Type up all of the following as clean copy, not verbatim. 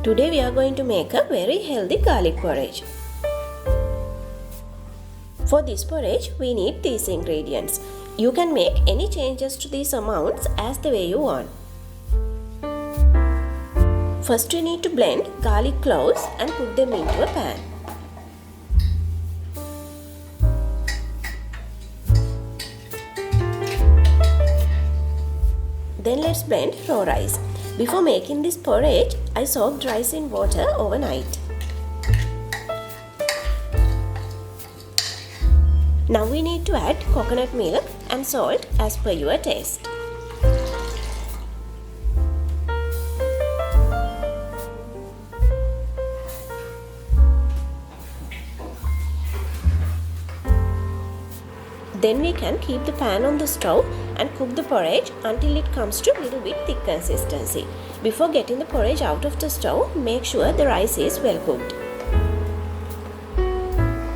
Today we are going to make a very healthy garlic porridge. For this porridge, we need these ingredients. You can make any changes to these amounts as the way you want. First we need to blend garlic cloves and put them into a pan. Then let's blend raw rice. Before making this porridge, I soaked rice in water overnight. Now we need to add coconut milk and salt as per your taste. Then we can keep the pan on the stove and cook the porridge until it comes to a little bit thick consistency. Before getting the porridge out of the stove, make sure the rice is well cooked.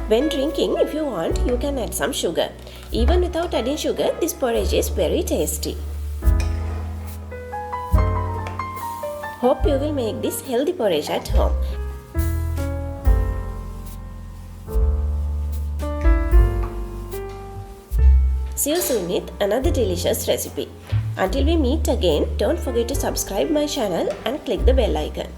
When drinking, if you want, you can add some sugar. Even without adding sugar, this porridge is very tasty. Hope you will make this healthy porridge at home. See you soon with another delicious recipe. Until we meet again, don't forget to subscribe my channel and click the bell icon.